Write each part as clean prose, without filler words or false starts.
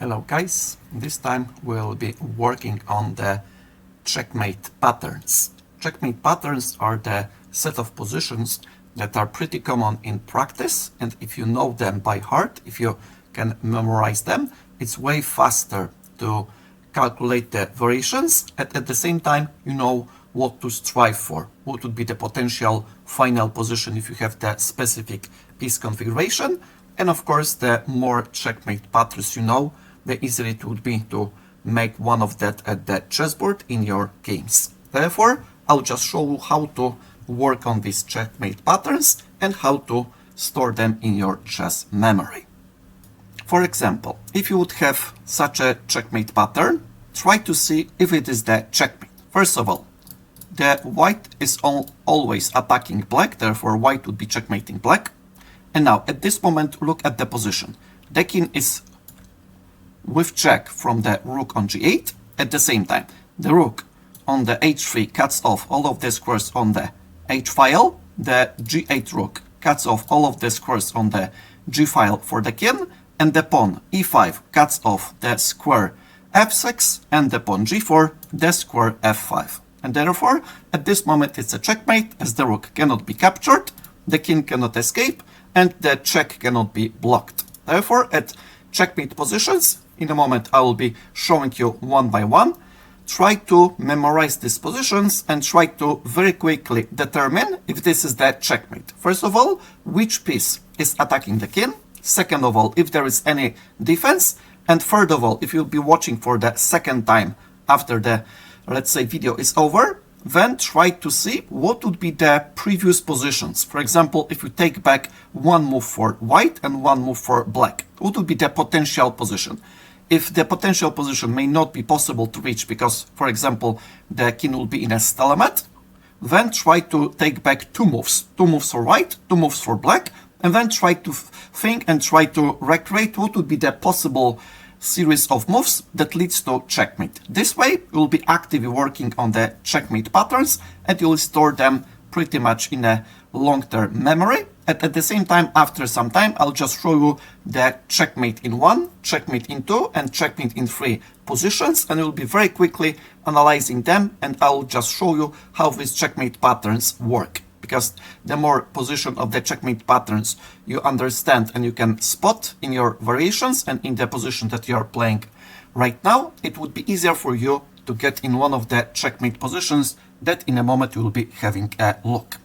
Hello guys, this time we'll be working on the checkmate patterns. Checkmate patterns are the set of positions that are pretty common in practice, and if you know them by heart, if you can memorize them, it's way faster to calculate the variations, and at the same time you know what to strive for, what would be the potential final position if you have the specific piece configuration. And of course, the more checkmate patterns you know, the easier it would be to make one of that at the chessboard in your games. Therefore, I'll just show you how to work on these checkmate patterns and how to store them in your chess memory. For example, if you would have such a checkmate pattern, try to see if it is the checkmate. First of all, the white is always attacking black, therefore white would be checkmating black. And now, at this moment, look at the position. The king is with check from the rook on g8. At the same time, the rook on the h3 cuts off all of the squares on the h-file. The g8 rook cuts off all of the squares on the g-file for the king. And the pawn e5 cuts off the square f6 and the pawn g4, the square f5. And therefore, at this moment, it's a checkmate, as the rook cannot be captured, the king cannot escape, and the check cannot be blocked. Therefore, at checkmate positions, in a moment I will be showing you one by one. Try to memorize these positions and try to very quickly determine if this is the checkmate. First of all, which piece is attacking the king. Second of all, if there is any defense. And third of all, if you'll be watching for the second time after the, let's say, video is over, then try to see what would be the previous positions. For example, if you take back one move for white and one move for black, what would be the potential position? If the potential position may not be possible to reach because, for example, the king will be in a stalemate, then try to take back two moves for white, two moves for black, and then try to think and try to recreate what would be the possible series of moves that leads to checkmate. This way, you will be actively working on the checkmate patterns and you will store them pretty much in a long-term memory. And at the same time, after some time, I'll just show you the checkmate in 1, checkmate in 2, and checkmate in 3 positions, and you'll be very quickly analyzing them, and I'll just show you how these checkmate patterns work. Because the more position of the checkmate patterns you understand and you can spot in your variations and in the position that you are playing right now, it would be easier for you to get in one of the checkmate positions that in a moment you will be having a look.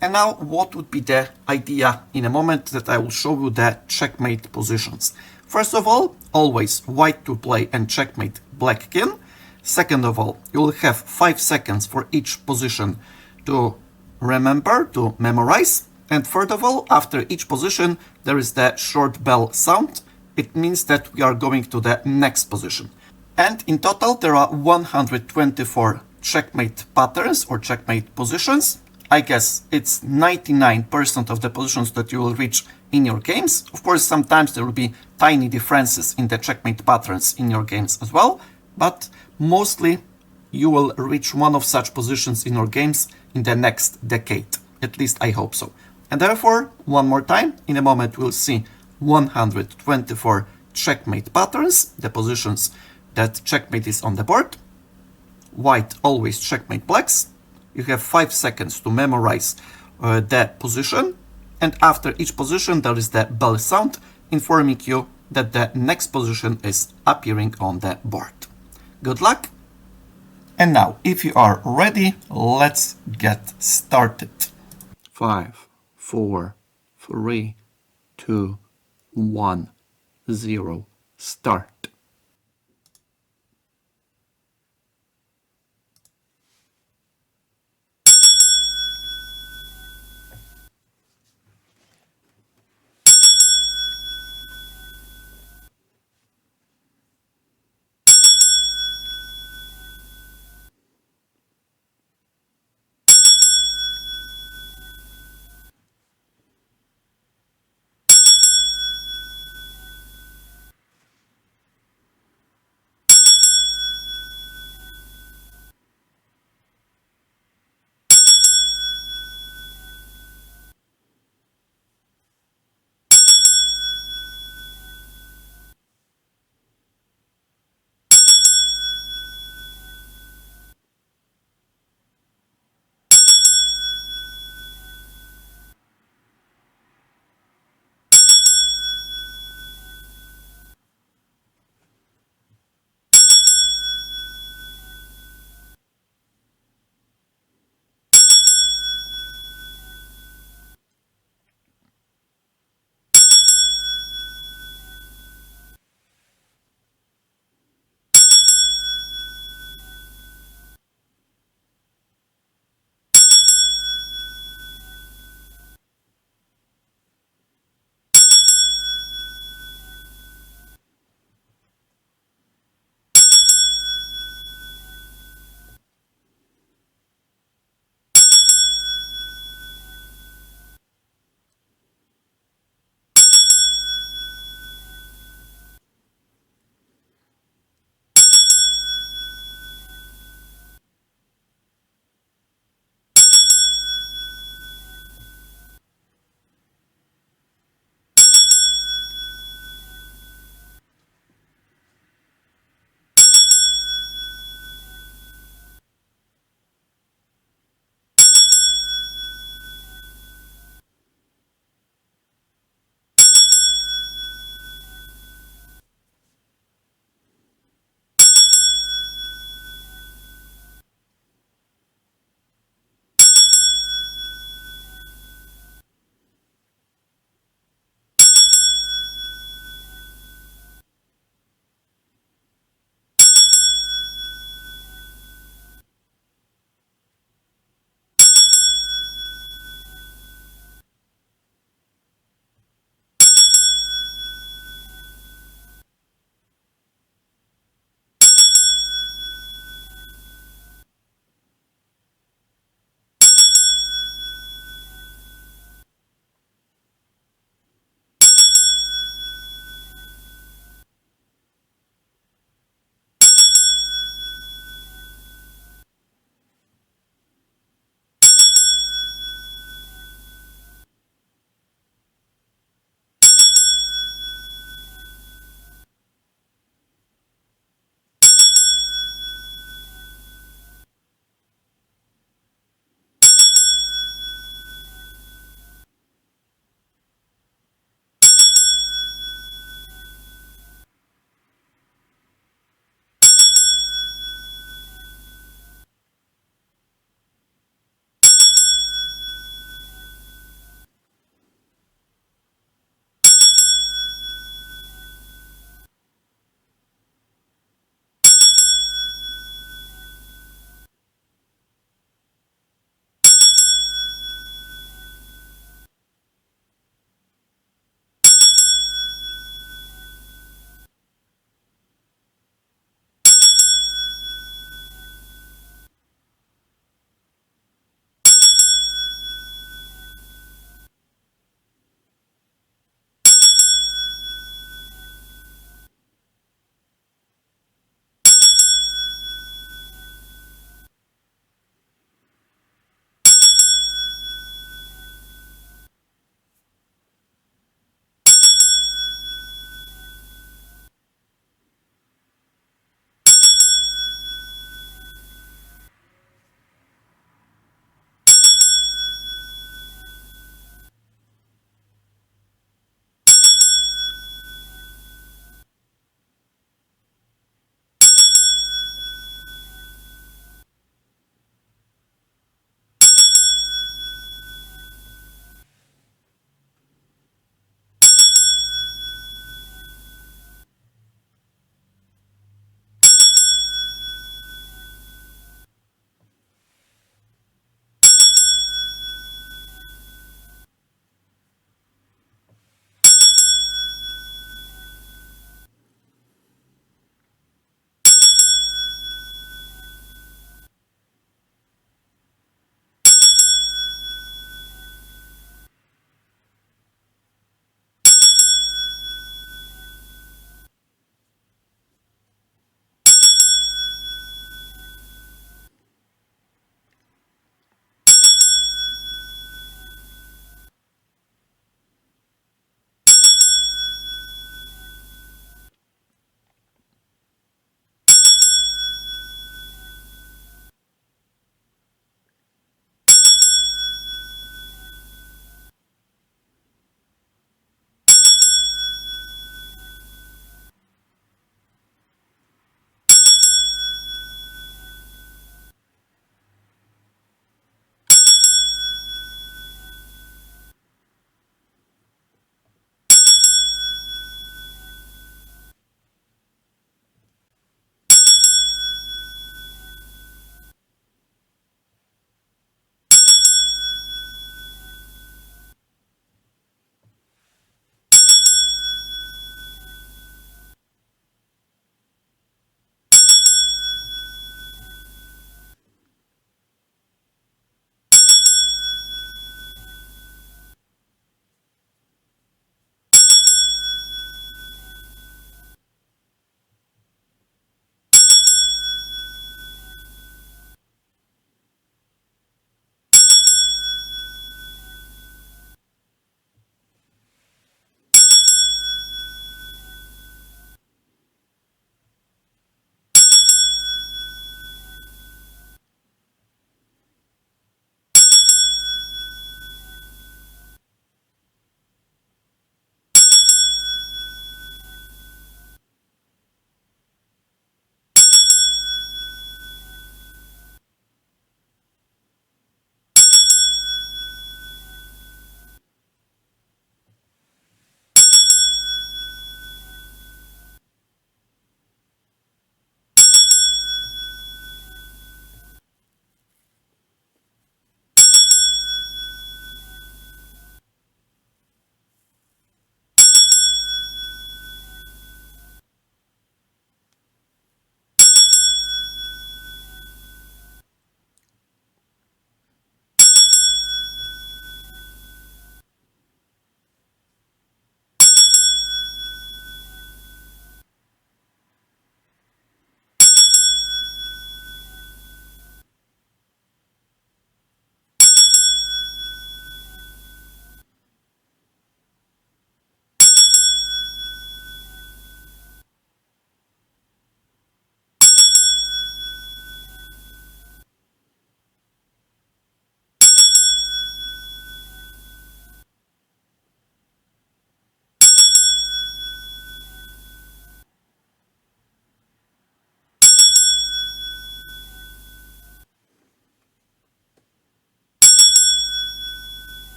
And now, what would be the idea in a moment that I will show you the checkmate positions? First of all, always white to play and checkmate black king. Second of all, you will have 5 seconds for each position to remember, to memorize. And third of all, after each position, there is the short bell sound. It means that we are going to the next position. And in total, there are 124 checkmate patterns or checkmate positions. I guess it's 99% of the positions that you will reach in your games. Of course, sometimes there will be tiny differences in the checkmate patterns in your games as well, but mostly you will reach one of such positions in your games in the next decade. At least I hope so. And therefore, one more time, in a moment we'll see 124 checkmate patterns, the positions that checkmate is on the board. White always checkmate blacks. You have 5 seconds to memorize the position, and after each position there is the bell sound informing you that the next position is appearing on the board. Good luck! And now, if you are ready, let's get started. 5, 4, 3, 2, 1, 0, start.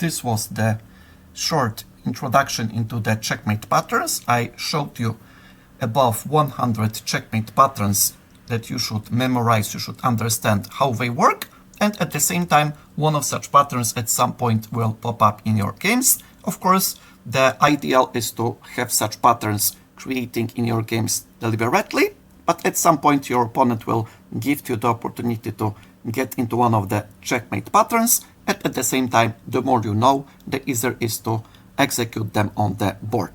this was the short introduction into the checkmate patterns. I showed you above 100 checkmate patterns that you should memorize, you should understand how they work, and at the same time one of such patterns at some point will pop up in your games. Of course, the ideal is to have such patterns creating in your games deliberately, but at some point your opponent will give you the opportunity to get into one of the checkmate patterns, and at the same time, the more you know, the easier it is to execute them on the board.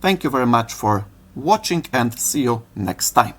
Thank you very much for watching and see you next time.